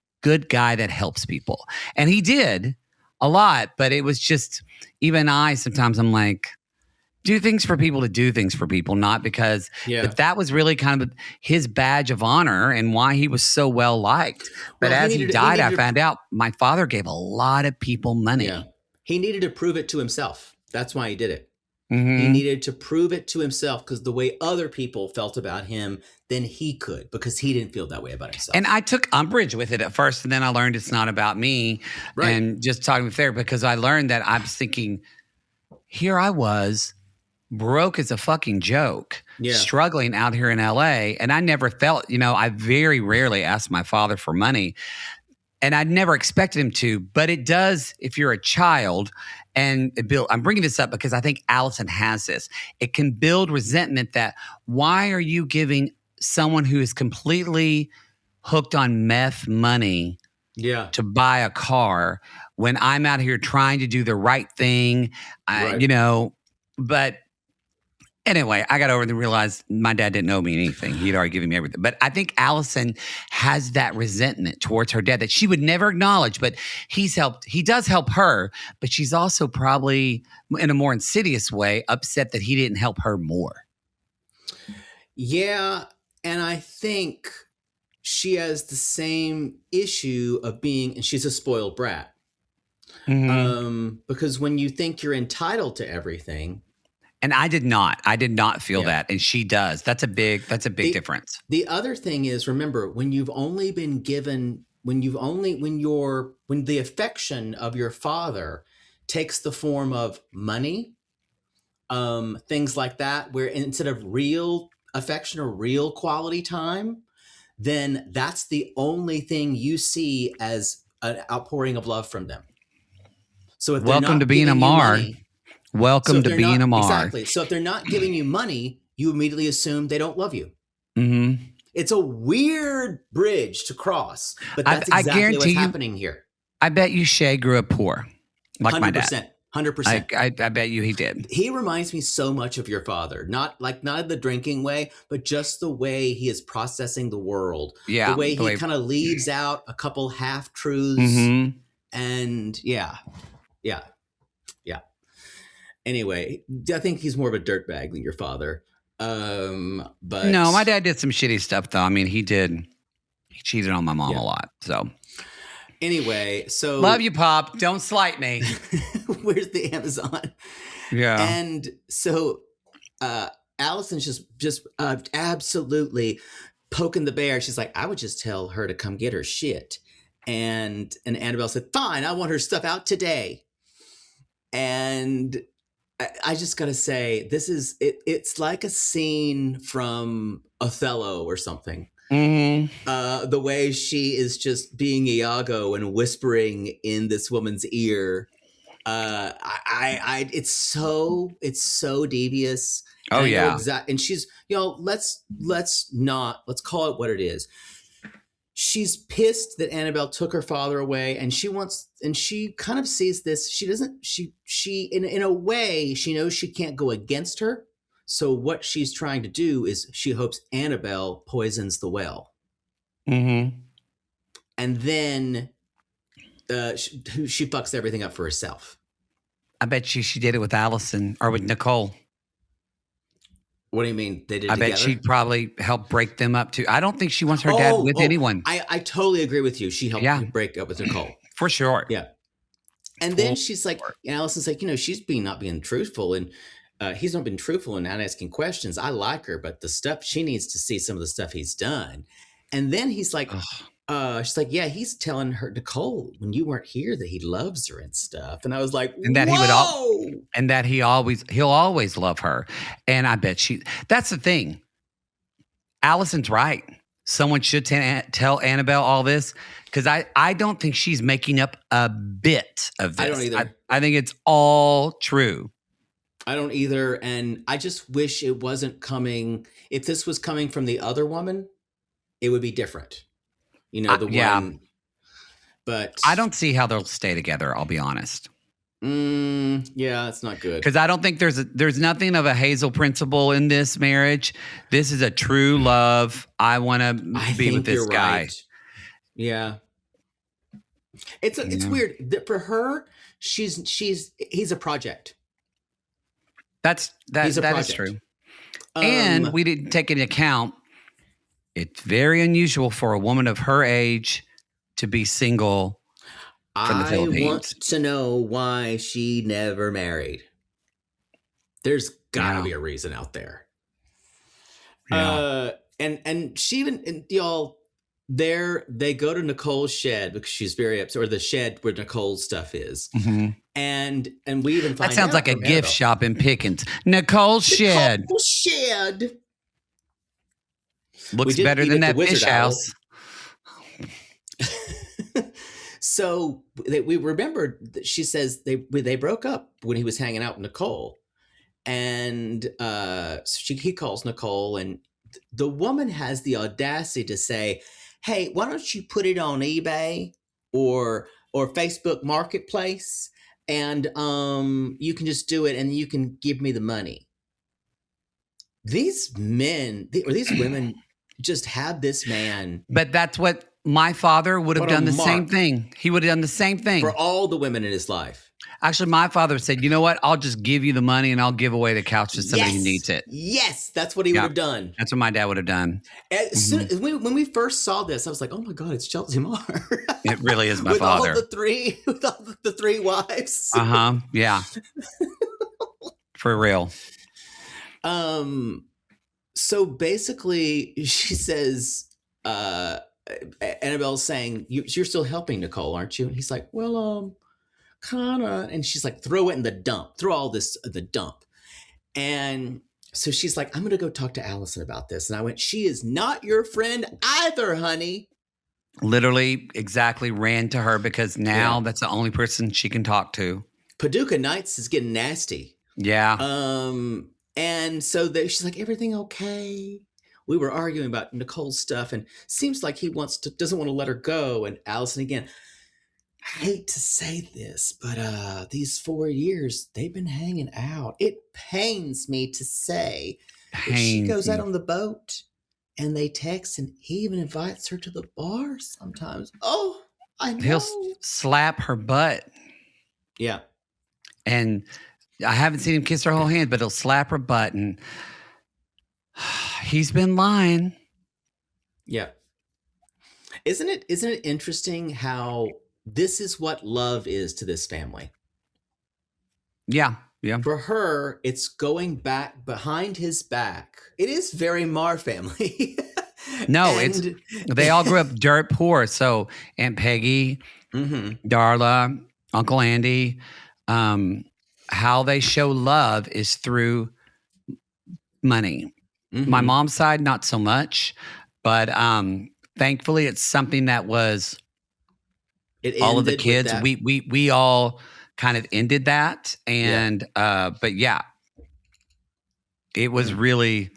guy that helps people. And he did a lot, but it was just, even sometimes I'm like, do things for people to do things for people, not because, but that was really kind of his badge of honor and why he was so well liked. But as he died, I found out my father gave a lot of people money. Yeah. He needed to prove it to himself. That's why he did it. Mm-hmm. He needed to prove it to himself because the way other people felt about him, then he could, because he didn't feel that way about himself. And I took umbrage with it at first, and then I learned it's not about me. Right. And just talking with therapy, because I learned that I was thinking, here I was, broke as a fucking joke, struggling out here in LA. And I never felt, I very rarely asked my father for money. And I never expected him to, but it does if you're a child. And Bill, I'm bringing this up because I think Allison has this. It can build resentment that why are you giving someone who is completely hooked on meth money to buy a car when I'm out here trying to do the right thing, but anyway, I got over it and realized my dad didn't owe me anything. He'd already given me everything. But I think Allison has that resentment towards her dad that she would never acknowledge, but he does help her, but she's also probably in a more insidious way upset that he didn't help her more. Yeah, and I think she has the same issue of and she's a spoiled brat. Mm-hmm. Because when you think you're entitled to everything. And I did not feel that. And she does. That's a big difference. The other thing is, remember, when the affection of your father takes the form of money, things like that, where instead of real affection or real quality time, then that's the only thing you see as an outpouring of love from them. So if welcome to being a Mar. Welcome to being a Mar. Exactly. So if they're not giving you money, you immediately assume they don't love you. Mm-hmm. It's a weird bridge to cross, but that's exactly what's happening here. I bet you Shea grew up poor, like 100%, my dad. 100%. I bet you he did. He reminds me so much of your father, not in the drinking way, but just the way he is processing the world. Yeah, the way he kind of leaves out a couple half truths, and yeah. Anyway, I think he's more of a dirtbag than your father. But no, my dad did some shitty stuff though. I mean, he cheated on my mom a lot. So anyway, so love you, Pop. Don't slight me. Where's the Amazon? Yeah. And so Allison's just absolutely poking the bear. She's like, I would just tell her to come get her shit. And Annabelle said, fine, I want her stuff out today. And I just got to say, this is, it's like a scene from Othello or something. Mm-hmm. The way she is just being Iago and whispering in this woman's ear. It's so devious. Oh yeah. And she's, let's call it what it is. She's pissed that Annabelle took her father away, and she kind of sees this. She in a way, she knows she can't go against her. So what she's trying to do is she hopes Annabelle poisons the well. Mm-hmm. And then she fucks everything up for herself. I bet she did it with Allison or with Nicole. What do you mean? They did I together? bet she probably helped break them up too. I don't think she wants her dad with anyone. I totally agree with you. She helped break up with Nicole. For sure. Yeah. And then she's like, Allison's like, she's not being truthful. And he's not been truthful and not asking questions. I like her, but the stuff, she needs to see some of the stuff he's done. And then he's like, she's like, yeah, he's telling her, Nicole, when you weren't here, that he loves her and stuff. And I was like, and that he'll always love her. And I bet that's the thing. Allison's right. Someone should tell Annabelle all this, because I don't think she's making up a bit of this. I don't either. I think it's all true. I don't either. And I just wish it wasn't coming. If this was coming from the other woman, it would be different. You know, the one. But I don't see how they'll stay together, I'll be honest. Yeah, it's not good. Because I don't think there's nothing of a Hazel principle in this marriage. This is a true love. I want to be with this guy. Right. Yeah. It's weird that for her, he's a project. That is true. And we didn't take into account, it's very unusual for a woman of her age to be single from the Philippines. I want to know why she never married. There's gotta be a reason out there. Yeah. And she even, y'all, they go to Nicole's shed because she's very upset, or the shed where Nicole's stuff is. Mm-hmm. And we even find that sounds like a gift shop in Pickens. Nicole's shed. Nicole's shed. Looks better than that fish house. So we remembered that she says they broke up when he was hanging out with Nicole. And he calls Nicole, and the woman has the audacity to say, hey, why don't you put it on eBay or Facebook Marketplace, and you can just do it and you can give me the money. These men or these women just have this man. But that's what my father would have done the same thing. He would have done the same thing. For all the women in his life. Actually, my father said, you know what? I'll just give you the money and I'll give away the couch to somebody who needs it. Yes, that's what he would have done. That's what my dad would have done. When we first saw this, I was like, oh my God, it's Chelsea Marr. It really is my father. With all the three wives. Uh-huh, yeah. For real. So basically, she says, Annabelle's saying, you're still helping Nicole, aren't you? And he's like, well, kinda. And she's like, throw it in the dump. Throw all this in the dump. And so she's like, I'm going to go talk to Allison about this. And I went, she is not your friend either, honey. Literally, exactly, ran to her because now that's the only person she can talk to. Paducah Nights is getting nasty. Yeah. And so she's like, everything okay? We were arguing about Nicole's stuff, and seems like he doesn't want to let her go. And Allison again, I hate to say this, but these 4 years they've been hanging out. It pains me to say that she goes out on the boat and they text, and he even invites her to the bar sometimes. Oh, I know. He'll slap her butt. Yeah. And I haven't seen him kiss her whole hand, but he'll slap her butt, and he's been lying. Yeah. Isn't it interesting how this is what love is to this family? Yeah. Yeah. For her, it's going back behind his back. It is very Marr family. No, they all grew up dirt poor. So Aunt Peggy, Darla, Uncle Andy, how they show love is through money. Mm-hmm. My mom's side, not so much, but thankfully it's something that was all of the kids. We all kind of ended that, and but yeah, it was really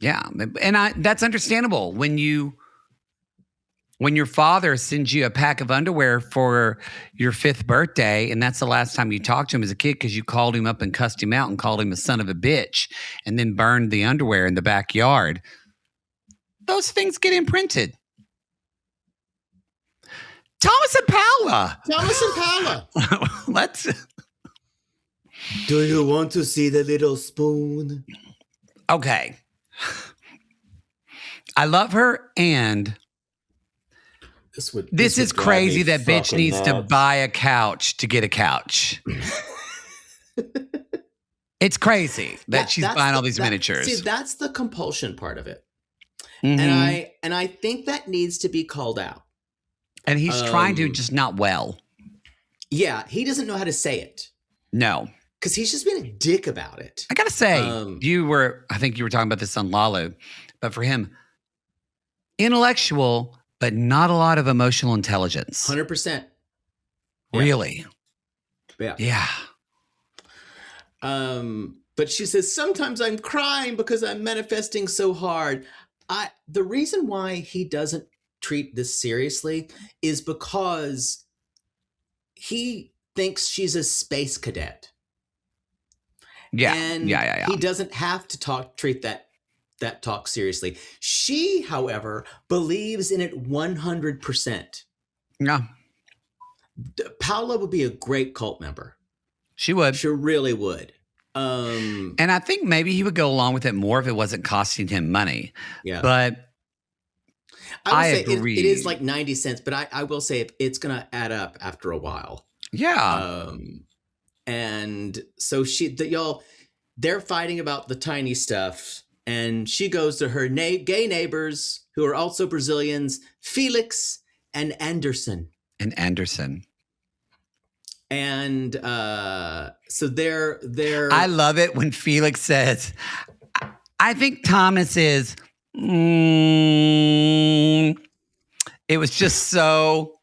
and that's understandable when your father sends you a pack of underwear for your 5th birthday, and that's the last time you talked to him as a kid because you called him up and cussed him out and called him a son of a bitch and then burned the underwear in the backyard. Those things get imprinted. Thomas and Paula. Let's. Do you want to see the little spoon? Okay. I love her, and this is crazy that bitch needs to buy a couch to get a couch. It's crazy that she's buying all these miniatures. See, that's the compulsion part of it. Mm-hmm. And I think that needs to be called out. And he's trying to, just not well. Yeah, he doesn't know how to say it. No. Because he's just being a dick about it. I got to say, I think you were talking about this on Lalo, but for him, intellectual, but not a lot of emotional intelligence. 100%. Really? Yeah. But she says, sometimes I'm crying because I'm manifesting so hard. The reason why he doesn't treat this seriously is because he thinks she's a space cadet. Yeah. And he doesn't have to treat that talk seriously. She, however, believes in it 100%. Yeah. Paula would be a great cult member. She would. She really would. And I think maybe he would go along with it more if it wasn't costing him money. Yeah. But I agree. It is like 90 cents, but I will say it's going to add up after a while. Yeah. And so they're fighting about the tiny stuff. And she goes to her gay neighbors who are also Brazilians, Felix and Anderson. And so they're. I love it when Felix says, I think Thomas is. It was just so.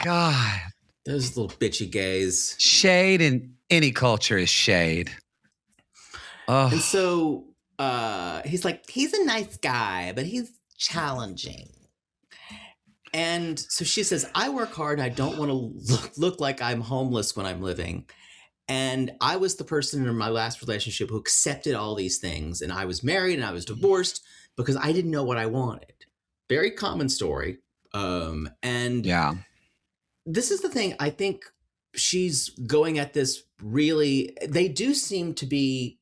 God. Those little bitchy gays. Shade in any culture is shade. Oh. And so he's like, he's a nice guy, but he's challenging. And so she says, I work hard. I don't want to look like I'm homeless when I'm living. And I was the person in my last relationship who accepted all these things. And I was married and I was divorced because I didn't know what I wanted. Very common story. And yeah, this is the thing. I think she's going at this really, they do seem to be,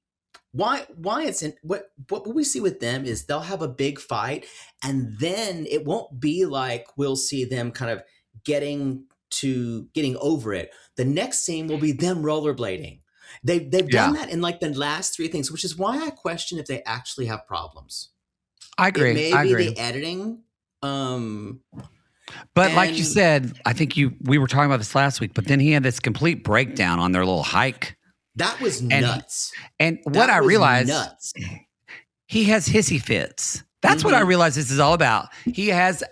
why it's in what we see with them is they'll have a big fight and then it won't be like we'll see them kind of getting over it. The next scene will be them rollerblading. They've done that in like the last three things, which is why I question if they actually have problems. I agree. It may be the editing. But like you said, I think we were talking about this last week, but then he had this complete breakdown on their little hike. That was nuts. And what I realized, he has hissy fits. That's what I realized this is all about. He has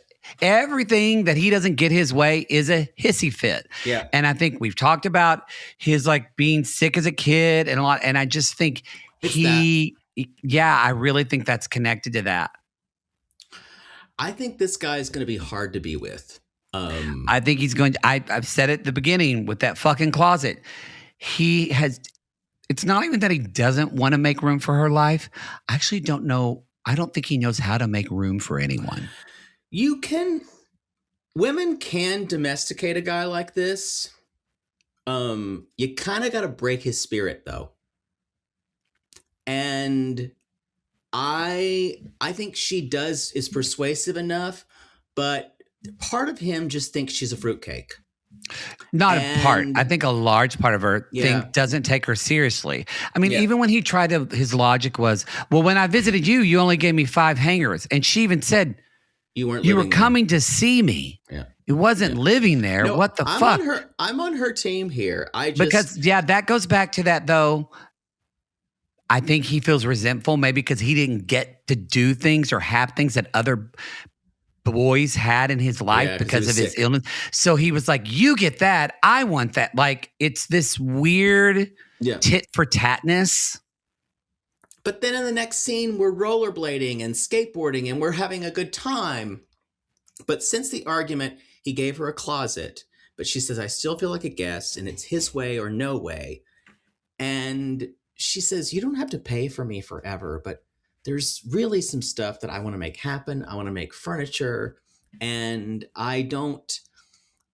everything that he doesn't get his way is a hissy fit. Yeah. And I think we've talked about his like being sick as a kid and a lot. And I just think I really think that's connected to that. I think this guy is going to be hard to be with. I think he's going to, I've said it at the beginning with that fucking closet. It's not even that he doesn't want to make room for her life. I actually don't know. I don't think he knows how to make room for anyone. Women can domesticate a guy like this. You kind of got to break his spirit though. And I think she is persuasive enough, but part of him just thinks she's a fruitcake. Not a part. I think a large part of her doesn't take her seriously. I mean, even when he tried to, his logic was, well, when I visited you, you only gave me 5 hangers. And she even said, you were coming to see me. Yeah. It wasn't living there. No, what the fuck? I'm on her team here. Because that goes back to that though. I think he feels resentful maybe because he didn't get to do things or have things that other boys had in his life because of his illness. So he was like, you get that. I want that. Like, it's this weird tit for tatness. But then in the next scene, we're rollerblading and skateboarding and we're having a good time. But since the argument, he gave her a closet. But she says, I still feel like a guest and it's his way or no way. And she says, you don't have to pay for me forever, but there's really some stuff that I want to make happen. I want to make furniture, and I don't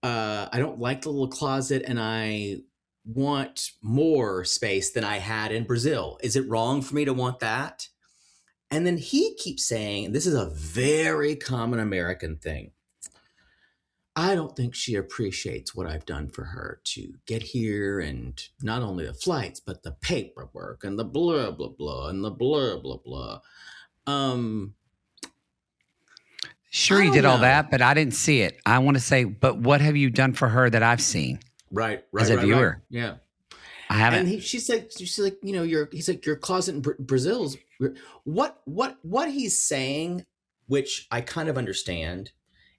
like the little closet, and I want more space than I had in Brazil. Is it wrong for me to want that? And then he keeps saying, and this is a very common American thing, I don't think she appreciates what I've done for her to get here, and not only the flights, but the paperwork and the blah, blah, blah, and the blah, blah, blah. Sure, he did all that, but I didn't see it. I want to say, but what have you done for her that I've seen? Right. As a viewer. Right. Yeah. I haven't. And she's like, you know, he's like, your closet in Brazil's, what he's saying, which I kind of understand,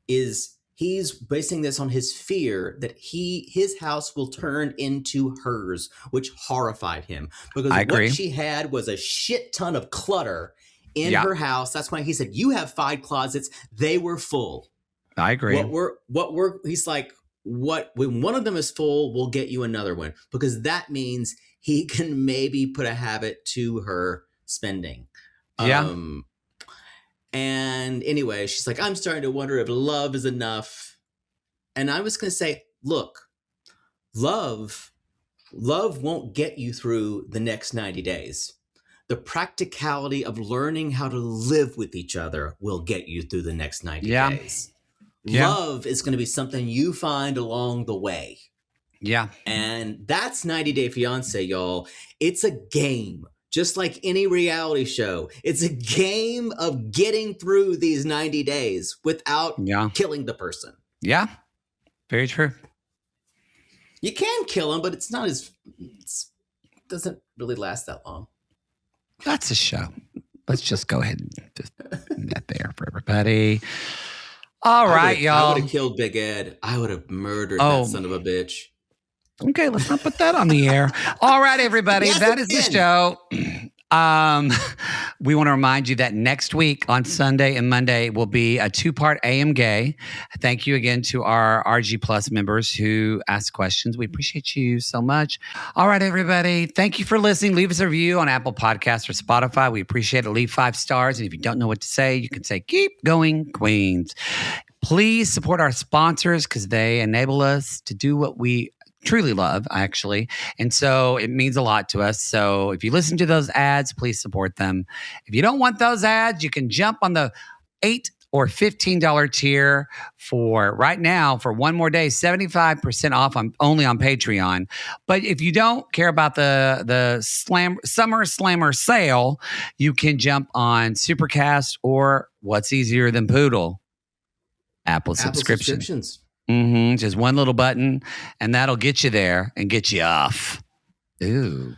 is He's basing this on his fear that his house will turn into hers, which horrified him because what she had was a shit ton of clutter in her house. That's why he said, you have 5 closets. They were full. I agree. He's like, when one of them is full, we'll get you another one, because that means he can maybe put a habit to her spending. Yeah. And anyway, she's like, I'm starting to wonder if love is enough. And I was going to say, look, love won't get you through the next 90 days. The practicality of learning how to live with each other will get you through the next 90 days. Love is going to be something you find along the way. Yeah. And that's 90 Day Fiancé, y'all. It's a game. Just like any reality show, it's a game of getting through these 90 days without killing the person. Yeah, very true. You can kill them, but it doesn't really last that long. That's a show. Let's just go ahead and just put that there for everybody. All right, y'all. I would have killed Big Ed. I would have murdered that son of a bitch. Okay, let's not put that on the air. All right, everybody. Yes, that is the show. We want to remind you that next week on Sunday and Monday will be a 2-part AM Gay. Thank you again to our RG Plus members who asked questions. We appreciate you so much. All right, everybody. Thank you for listening. Leave us a review on Apple Podcasts or Spotify. We appreciate it. Leave 5 stars. And if you don't know what to say, you can say, keep going, Queens. Please support our sponsors because they enable us to do what we truly love, actually. And so it means a lot to us. So if you listen to those ads, please support them. If you don't want those ads, you can jump on the $8 or $15 tier for right now for one more day, 75% off only on Patreon. But if you don't care about the Summer Slammer sale, you can jump on Supercast or what's easier than Poodle? Apple subscriptions. Just one little button, and that'll get you there and get you off. Ooh,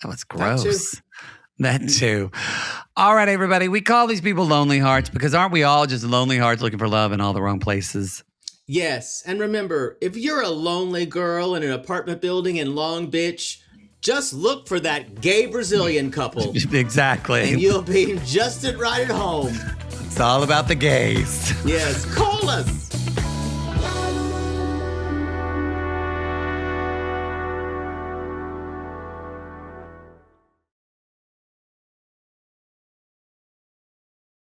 that was gross. That too. All right, everybody. We call these people lonely hearts because aren't we all just lonely hearts looking for love in all the wrong places? Yes. And remember, if you're a lonely girl in an apartment building in Long Beach, just look for that gay Brazilian couple. Exactly. And you'll be just right at home. It's all about the gays. Yes. Call us.